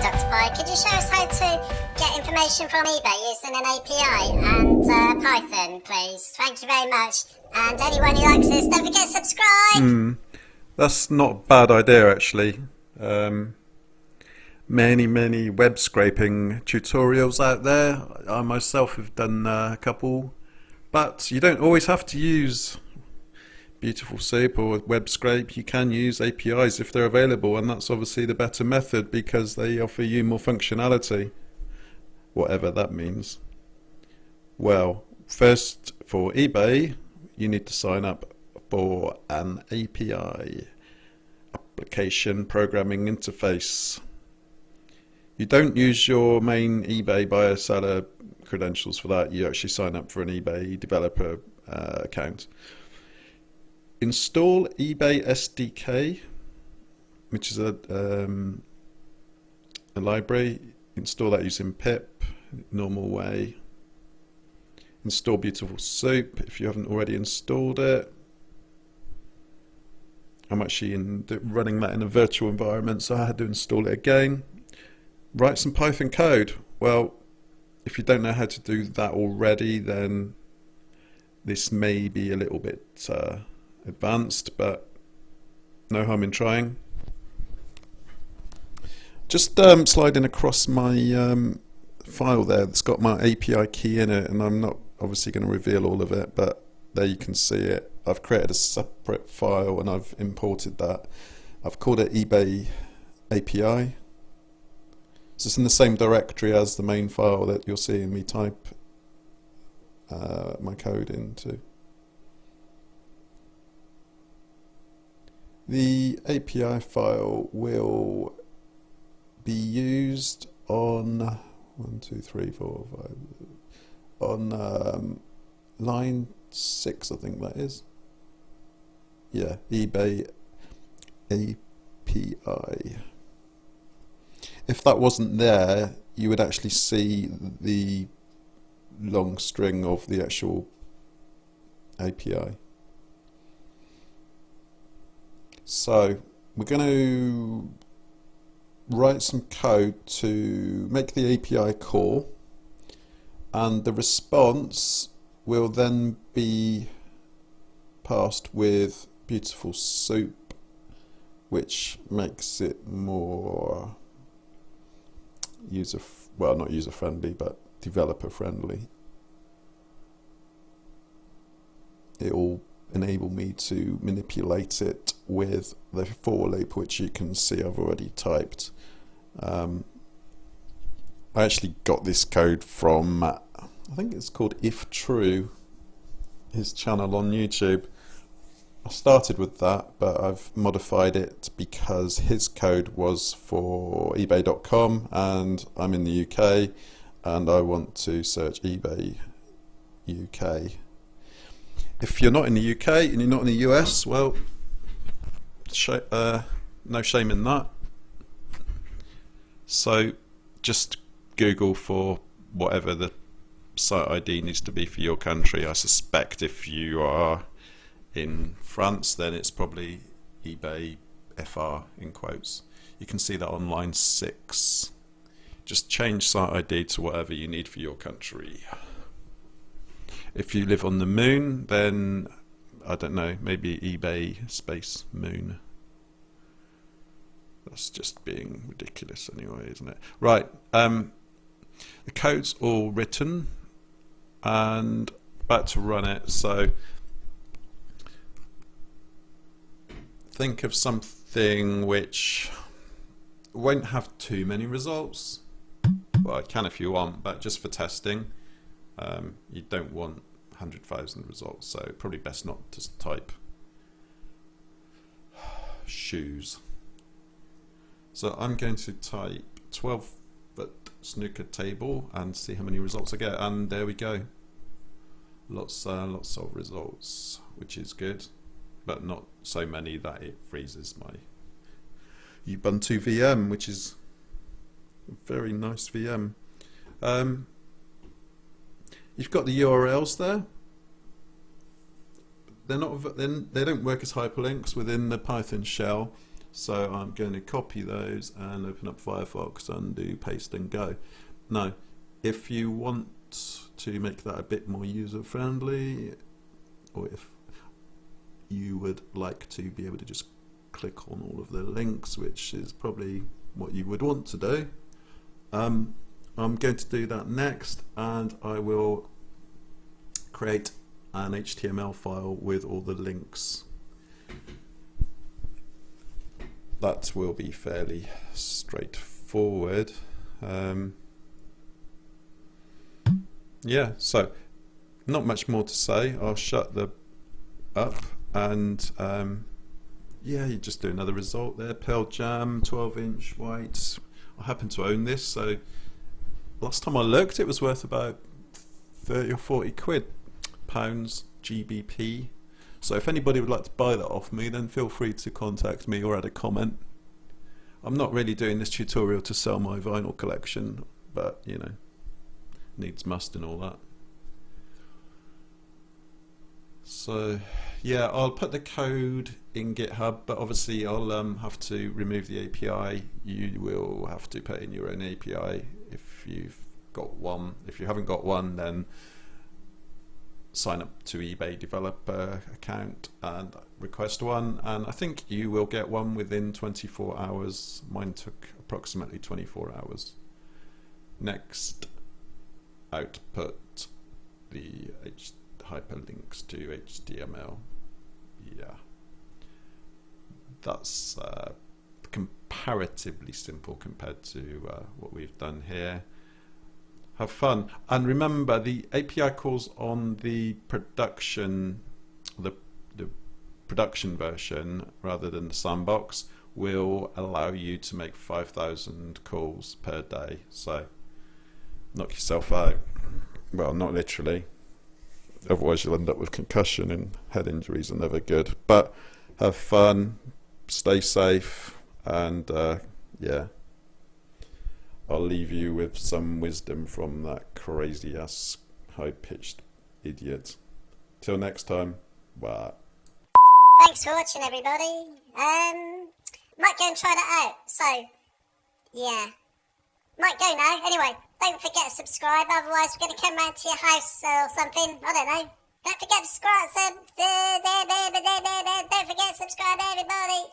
Dr. Pye, could you show us how to get information from eBay using an API and Python, please? Thank you very much. And anyone who likes this, don't forget to subscribe. That's not a bad idea, actually. Many web scraping tutorials out there. I myself have done a couple, but you don't always have to use BeautifulSoup or web scrape. You can use APIs if they're available, and that's obviously the better method because they offer you more functionality, whatever that means. Well, first for eBay, you need to sign up for an API, application programming interface. You don't use your main eBay buyer seller credentials for that. You actually sign up for an eBay developer account. Install ebaysdk, which is a library. Install that using pip, normal way. Install BeautifulSoup if you haven't already installed it. I'm actually running that in a virtual environment, so I had to install it again. Write some Python code. Well, if you don't know how to do that already, then this may be a little bit advanced, but no harm in trying. Just sliding across my file there that's got my API key in it, and I'm not obviously going to reveal all of it, but there you can see it. I've created a separate file and I've imported that. I've called it eBay API. So it's in the same directory as the main file that you're seeing me type my code into. The API file will be used on on line 6, I think that is. Yeah, eBay API. If that wasn't there, you would actually see the long string of the actual API. So we're going to write some code to make the API call, and the response will then be passed with BeautifulSoup, which makes it more not user friendly, but developer friendly. It will enable me to manipulate it with the for loop, which you can see I've already typed. I actually got this code from I think it's called IsTrue, his channel on YouTube. I started with that, but I've modified it because his code was for ebay.com and I'm in the UK and I want to search eBay UK. If you're not in the UK and you're not in the US, well, no shame in that. So just Google for whatever the site ID needs to be for your country. I suspect if you are in France, then it's probably eBay FR in quotes. You can see that on line 6. Just change site ID to whatever you need for your country. If you live on the moon, then I don't know, maybe eBay space moon. That's just being ridiculous anyway, isn't it? Right, the code's all written and about to run it, so think of something which won't have too many results. Well, it can if you want, but just for testing. You don't want 100,000 results, so probably best not to type shoes. So I'm going to type 12-foot snooker table and see how many results I get, and there we go. Lots of results, which is good, but not so many that it freezes my Ubuntu VM, which is a very nice VM. You've got the URLs there. They don't work as hyperlinks within the Python shell, So I'm going to copy those and open up Firefox, undo, paste and go. Now, if you want to make that a bit more user friendly, or if you would like to be able to just click on all of the links, which is probably what you would want to do, I'm going to do that next, and I will create an HTML file with all the links. That will be fairly straightforward. Yeah, so not much more to say. I'll shut the up, and yeah, you just do another result there. Pearl Jam, 12-inch white. I happen to own this, so last time I looked it was worth about 30 or 40 quid, pounds, GBP. So if anybody would like to buy that off me, then feel free to contact me or add a comment. I'm not really doing this tutorial to sell my vinyl collection, but you know, needs must and all that. So yeah, I'll put the code in GitHub, but obviously I'll have to remove the API. You will have to put in your own API if you've got one. If you haven't got one, then sign up to eBay developer account and request one, and I think you will get one within 24 hours. Mine took approximately 24 hours. Next, output the hyperlinks to HTML. Yeah, that's comparatively simple compared to what we've done here. Have fun, and remember the API calls on the production version rather than the sandbox will allow you to make 5,000 calls per day, so knock yourself out. Well, not literally, otherwise you'll end up with concussion, and head injuries are never good. But have fun, stay safe, and yeah, I'll leave you with some wisdom from that crazy ass high-pitched idiot. Till next time, bye. Thanks for watching, everybody. Might go and try that out. So, yeah. Might go now. Anyway, don't forget to subscribe, otherwise we're going to come round to your house or something. I don't know. Don't forget to subscribe. Don't forget to subscribe, everybody.